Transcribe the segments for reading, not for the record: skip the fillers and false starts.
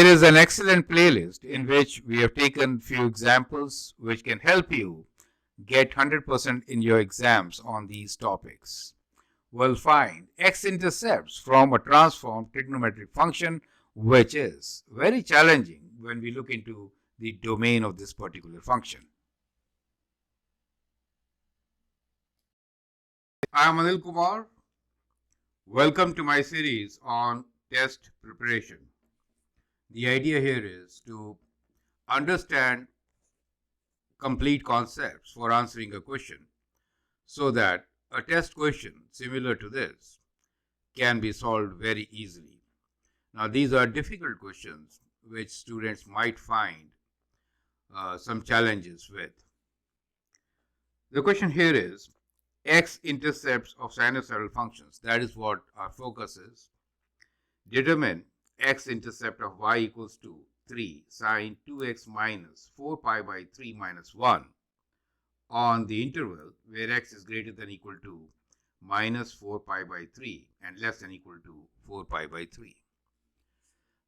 Here is an excellent playlist in which we have taken few examples which can help you get 100% in your exams on these topics. We'll find x-intercepts from a transformed trigonometric function, which is very challenging when we look into the domain of this particular function. I am Anil Kumar. Welcome to my series on test preparation. The idea here is to understand complete concepts for answering a question so that a test question similar to this can be solved very easily. Now, these are difficult questions which students might find some challenges with. The question here is x-intercepts of sinusoidal functions. That is what our focus is. Determine x-intercept of y equals to 3 sine 2x minus 4 pi by 3 minus 1 on the interval where x is greater than or equal to minus 4 pi by 3 and less than or equal to 4 pi by 3.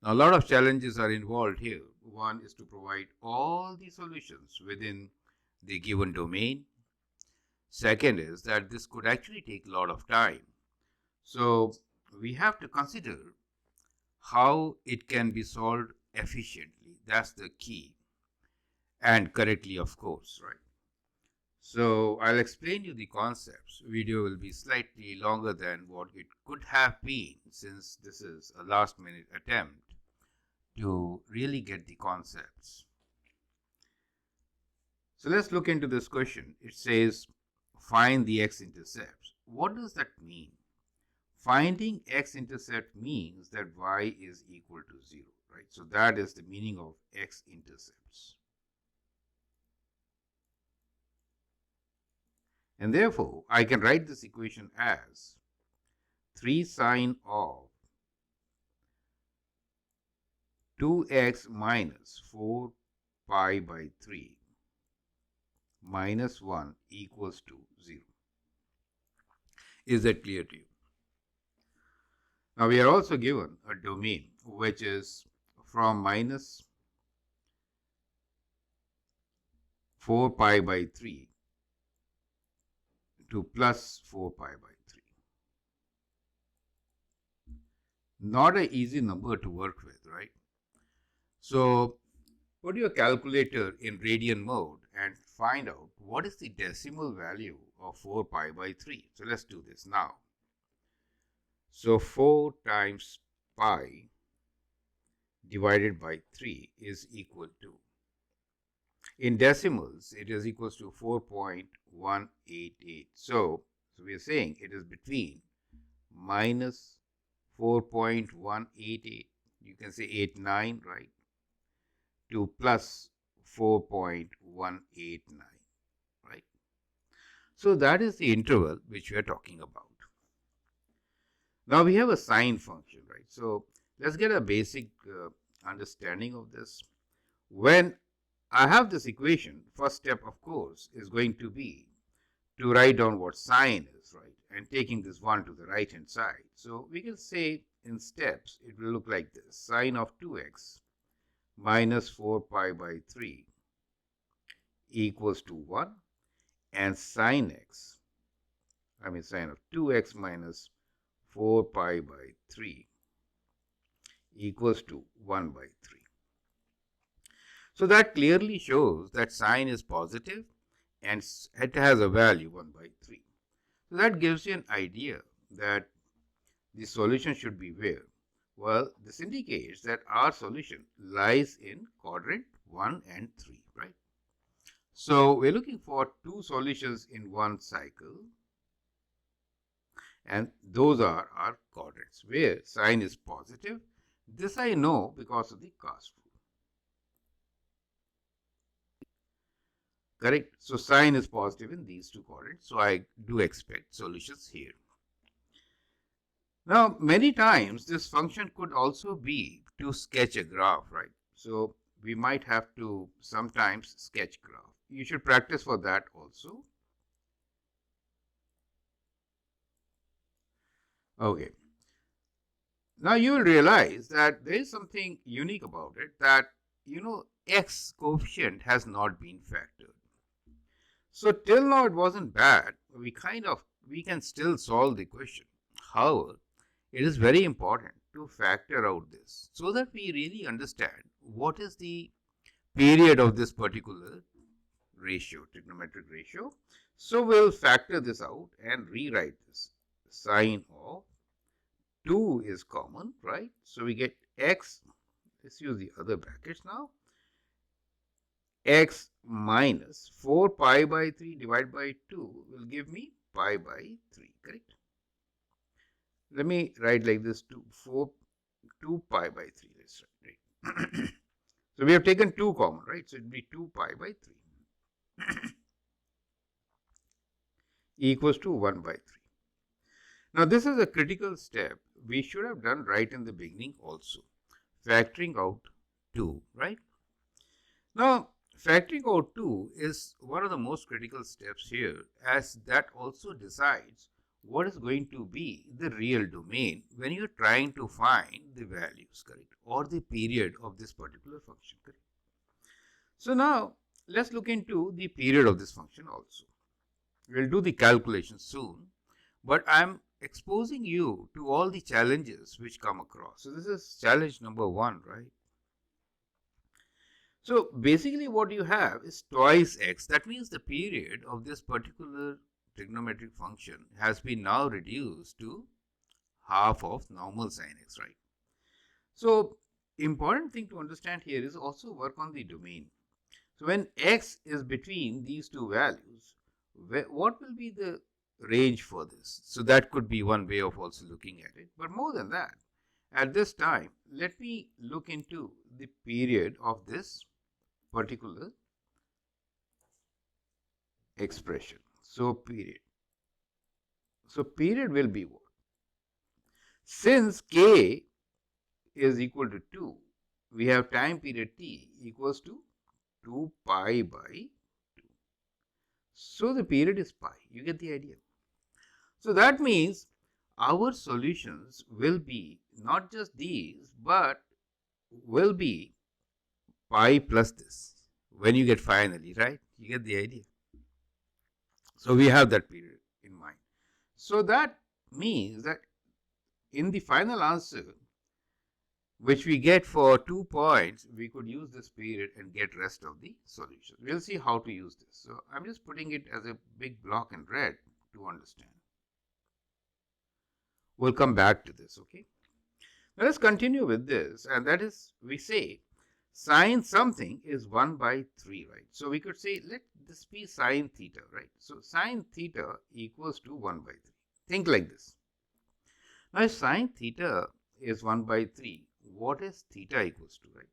Now, a lot of challenges are involved here. One is to provide all the solutions within the given domain. Second is that this could actually take a lot of time. So, we have to consider how it can be solved efficiently. That's the key. And correctly, of course, right? So, I'll explain you the concepts. Video will be slightly longer than what it could have been, since this is a last-minute attempt to really get the concepts. So, let's look into this question. It says, find the x-intercepts. What does that mean? Finding x-intercept means that y is equal to 0, right? So that is the meaning of x-intercepts. And therefore, I can write this equation as 3 sine of 2x minus 4 pi by 3 minus 1 equals to 0. Is that clear to you? Now, we are also given a domain which is from minus 4 pi by 3 to plus 4 pi by 3. Not an easy number to work with, right? So, put your calculator in radian mode and find out what is the decimal value of 4 pi by 3. So, let's do this now. So, 4 times pi divided by 3 is equal to, in decimals, it is equals to 4.188. So we are saying it is between minus 4.188, you can say 89, right, to plus 4.189, right. So that is the interval which we are talking about. Now, we have a sine function, right? So, let's get a basic understanding of this. When I have this equation, first step, of course, is going to be to write down what sine is, right? And taking this one to the right-hand side. So, we can say in steps, it will look like this. Sine of 2x minus 4 pi by 3 equals to 1. And sine of 2x minus 4 pi by 3 equals to 1 by 3. So that clearly shows that sine is positive and it has a value 1 by 3. So that gives you an idea that the solution should be where? Well, this indicates that our solution lies in quadrant 1 and 3, right? So we're looking for two solutions in one cycle. And those are our quadrants where sine is positive. This I know because of the cos rule. Correct? So sine is positive in these two quadrants. So I do expect solutions here. Now, many times this function could also be to sketch a graph, right? So we might have to sometimes sketch graph. You should practice for that also. Okay. Now you will realize that there is something unique about it, that x coefficient has not been factored. So till now it wasn't bad. We can still solve the question. However, it is very important to factor out this so that we really understand what is the period of this particular ratio, trigonometric ratio. So we'll factor this out and rewrite this. Sine of 2 is common, right? So we get x, let's use the other brackets now, x minus 4 pi by 3 divided by 2 will give me pi by 3, correct? Let me write like this, 2 pi by 3, let's write. So we have taken 2 common, right? So it will be 2 pi by 3 equals to 1 by 3. Now this is a critical step we should have done right in the beginning also, factoring out 2, right? Now factoring out 2 is one of the most critical steps here, as that also decides what is going to be the real domain when you are trying to find the values, correct, or the period of this particular function, correct? So now let's look into the period of this function also. We'll do the calculation soon, but I'm exposing you to all the challenges which come across. So this is challenge number 1, right? So basically what you have is twice x. That means the period of this particular trigonometric function has been now reduced to half of normal sine x, right? So important thing to understand here is also work on the domain. So when x is between these two values, what will be the range for this? So that could be one way of also looking at it. But more than that, at this time, let me look into the period of this particular expression. So period. So period will be what? Since k is equal to 2, we have time period t equals to 2 pi by 2. So the period is pi. You get the idea. So that means our solutions will be not just these, but will be pi plus this when you get finally, right? You get the idea. So we have that period in mind. So that means that in the final answer, which we get for 2 points, we could use this period and get rest of the solution. We'll see how to use this. So I'm just putting it as a big block in red to understand. We'll come back to this, okay? Now let's continue with this, and that is, we say sine something is 1 by 3, right? So we could say, let this be sine theta, right? So sine theta equals to 1 by 3. Think like this. Now if sine theta is 1 by 3, what is theta equals to, right?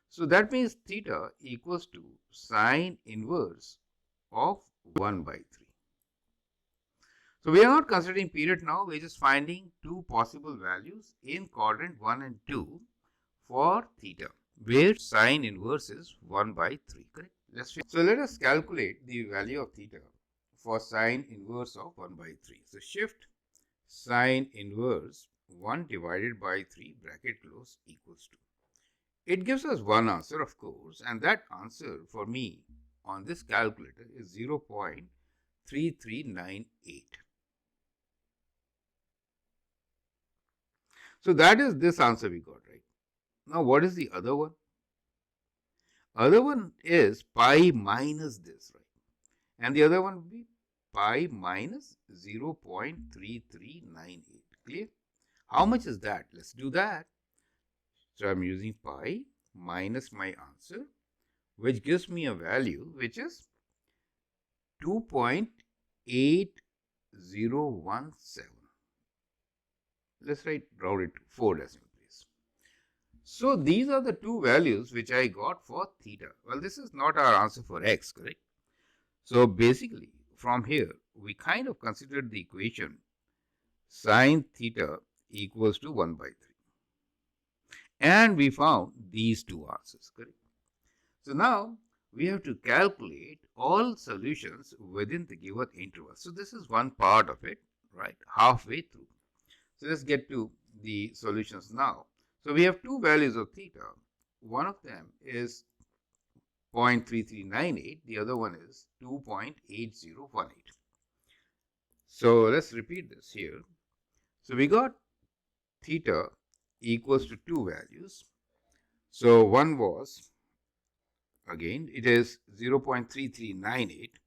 So that means theta equals to sine inverse of 1 by 3. So we are not considering period now, we are just finding two possible values in quadrant 1 and 2 for theta, where sine inverse is 1 by 3, correct? So let us calculate the value of theta for sine inverse of 1 by 3. So shift sine inverse 1 divided by 3 bracket close equals to. It gives us one answer, of course, and that answer for me on this calculator is 0.3398. So that is this answer we got, right? Now what is the other one? Other one is pi minus this, right? And the other one would be pi minus 0.3398. Clear? How much is that? Let's do that. So I'm using pi minus my answer, which gives me a value which is 2.8017. Let's round it to 4 decimal place. So these are the two values which I got for theta. Well, this is not our answer for x, correct? So basically, from here, we kind of considered the equation sine theta equals to 1 by 3. And we found these two answers, correct? So now we have to calculate all solutions within the given interval. So this is one part of it, right? Halfway through. So let's get to the solutions now. So we have two values of theta. One of them is 0.3398, the other one is 2.8018. So let's repeat this here. So we got theta equals to two values. So one was, again, it is 0.3398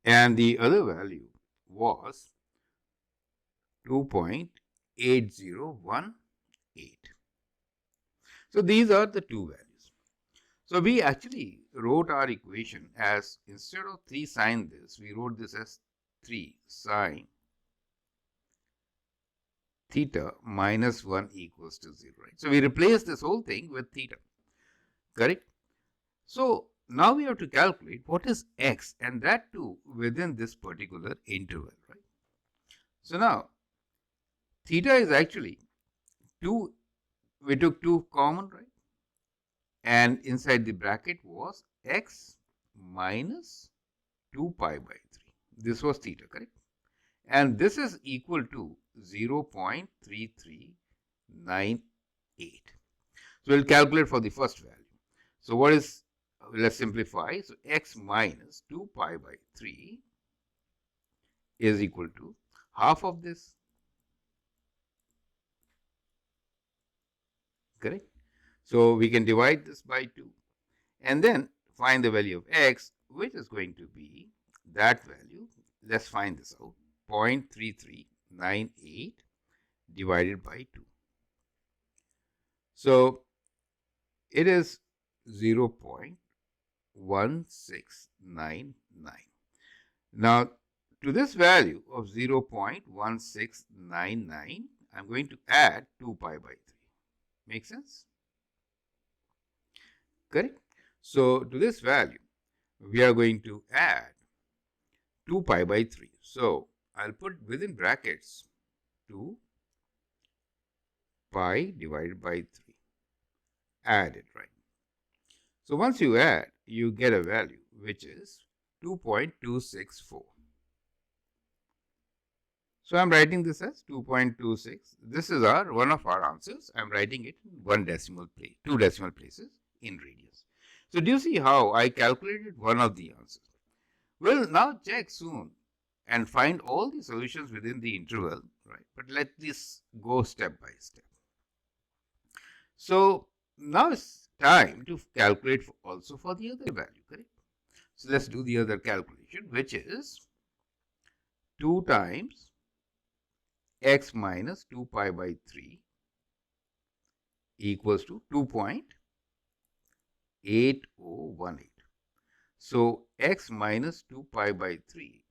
and the other value was 2.8018. So these are the two values. So we actually wrote our equation as, instead of 3 sine this, we wrote this as 3 sine theta minus 1 equals to 0. Right? So we replace this whole thing with theta. Correct? So now we have to calculate what is x, and that too within this particular interval. Right? So now theta is actually 2, we took 2 common, right? And inside the bracket was x minus 2 pi by 3. This was theta, correct? And this is equal to 0.3398. So we'll calculate for the first value. So what is, let's simplify. So x minus 2 pi by 3 is equal to half of this. Correct? So we can divide this by 2 and then find the value of x, which is going to be that value. Let's find this out. 0.3398 divided by 2. So it is 0.1699. Now to this value of 0.1699, I'm going to add 2 pi by 3. Make sense? Correct? So to this value, we are going to add 2 pi by 3. So I'll put within brackets 2 pi divided by 3. Add it, right? So once you add, you get a value which is 2.264. So I'm writing this as 2.26. This is one of our answers. I'm writing it in 1 decimal place, 2 decimal places in radius. So do you see how I calculated one of the answers? We'll now check soon and find all the solutions within the interval, right? But let this go step by step. So now it's time to calculate also for the other value, correct? So let's do the other calculation, which is 2 times x minus 2 pi by 3 equals to 2.8018. So x minus 2 pi by 3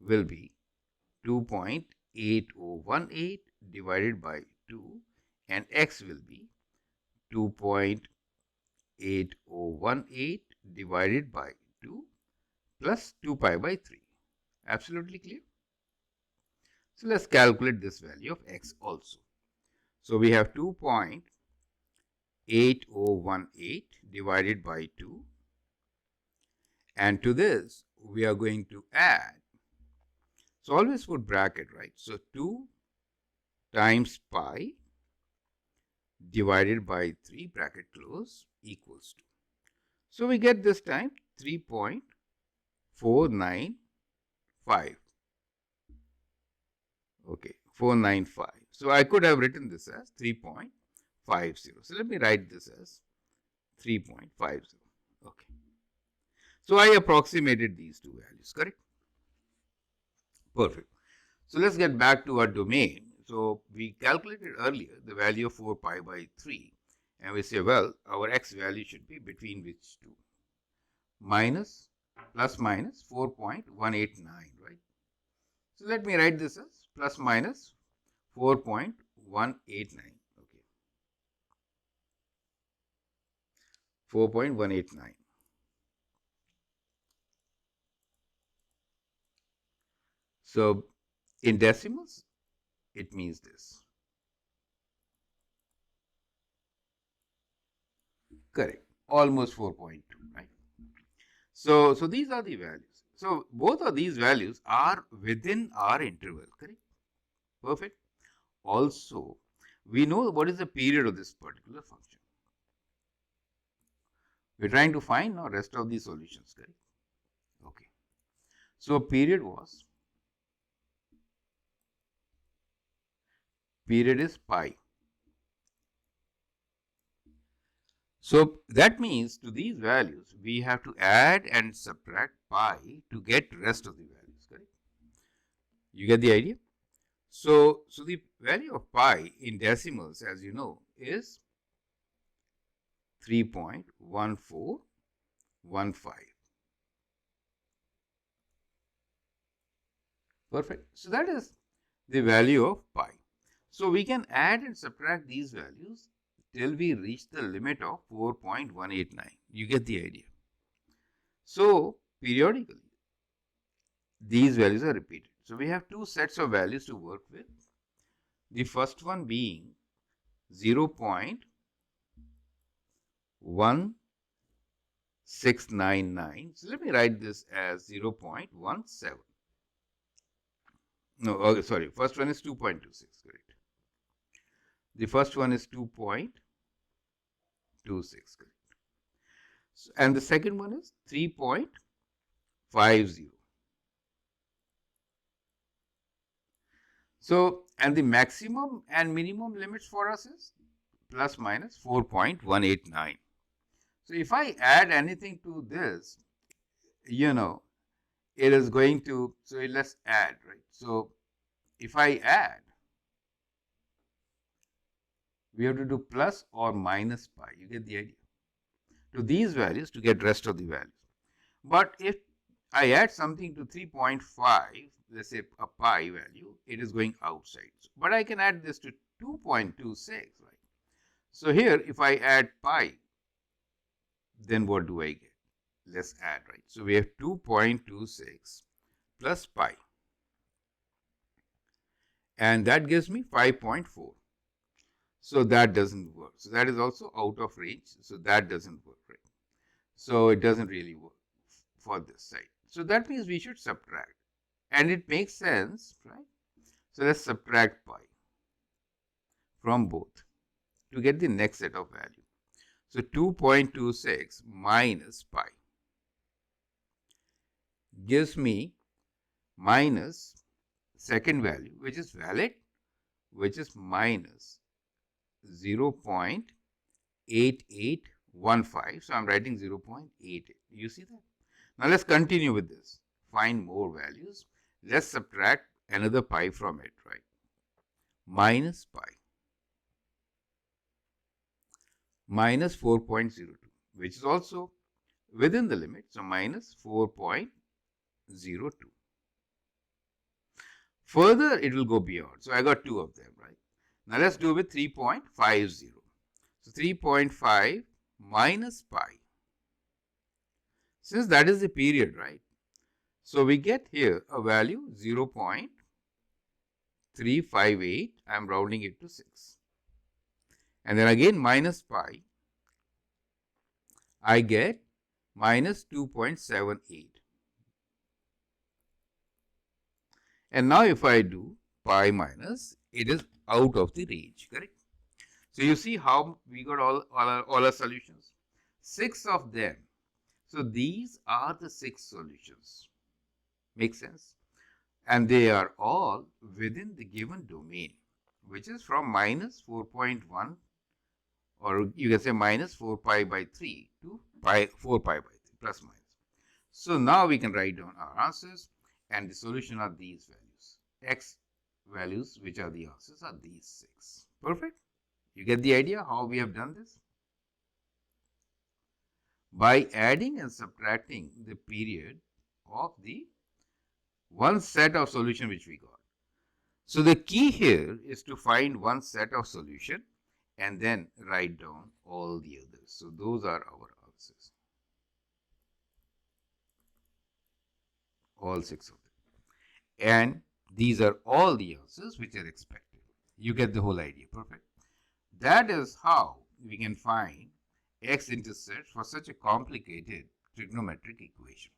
will be 2.8018 divided by 2, and x will be 2.8018 divided by 2 plus 2 pi by 3. Absolutely clear? So let's calculate this value of x also. So we have 2.8018 divided by 2, and to this we are going to add, so always put bracket, right? So 2 times pi divided by 3 bracket close equals to, so we get this time 3.495. Okay, 495. So I could have written this as 3.50. So let me write this as 3.50. Okay. So I approximated these two values, correct? Perfect. So let's get back to our domain. So we calculated earlier the value of 4 pi by 3. And we say, well, our x value should be between which two? Plus minus 4.189, right? So let me write this as plus minus 4.189. Okay. 4.189. So in decimals, it means this. Correct. Almost 4.2, right? So these are the values. So both of these values are within our interval, correct? Perfect. Also, we know what is the period of this particular function. We're trying to find now rest of the solutions, correct? Okay. So period is pi. So that means to these values, we have to add and subtract pi to get rest of the values, correct? You get the idea? So the value of pi in decimals, as you know, is 3.1415. Perfect. So that is the value of pi. So we can add and subtract these values till we reach the limit of 4.189. You get the idea. So periodically, these values are repeated. So we have two sets of values to work with. The first one being 0.1699. So let me write this as 0.17. No, okay, sorry. First one is 2.26, correct. The first one is 2.26, correct. So, and the second one is 3.50. So, and the maximum and minimum limits for us is plus minus 4.189. So, if I add anything to this, it is going to, so let's add, right? So, if I add, we have to do plus or minus pi. You get the idea? To these values to get rest of the values. But if I add something to 3.5, let's say a pi value, it is going outside. But I can add this to 2.26, right? So here, if I add pi, then what do I get? Let's add, right? So we have 2.26 plus pi. And that gives me 5.4. So that doesn't work. So that is also out of range. So that doesn't work, right? So it doesn't really work for this side. So that means we should subtract. And it makes sense, right? So let's subtract pi from both to get the next set of value. So 2.26 minus pi gives me minus second value, which is valid, which is minus 0.8815. So I'm writing 0.88. You see that? Now let's continue with this. Find more values. Let's subtract another pi from it, right? Minus pi. Minus 4.02, which is also within the limit. So minus 4.02. Further, it will go beyond. So I got two of them, right? Now let's do with 3.50. So 3.5 minus pi. Since that is the period, right? So we get here a value 0.358. I'm rounding it to 6. And then again minus pi. I get minus 2.78. And now if I do pi minus, it is out of the range, correct? So you see how we got all our solutions? 6 of them. So these are the 6 solutions. Make sense? And they are all within the given domain, which is from minus 4.1, or you can say minus 4 pi by 3 to 4 pi by 3, plus minus. So now we can write down our answers, and the solution are these values. X values, which are the answers, are these 6. Perfect? You get the idea how we have done this? By adding and subtracting the period of the one set of solution which we got. So the key here is to find one set of solution and then write down all the others. So those are our answers. All 6 of them. And these are all the answers which are expected. You get the whole idea. Perfect. That is how we can find x-intercepts for such a complicated trigonometric equation.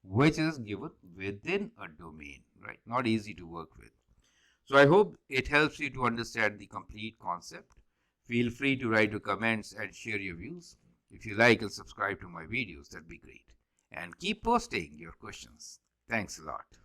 which is given within a domain, right? Not easy to work with. So I hope it helps you to understand the complete concept. Feel free to write your comments and share your views. If you like and subscribe to my videos, that'd be great. And keep posting your questions. Thanks a lot.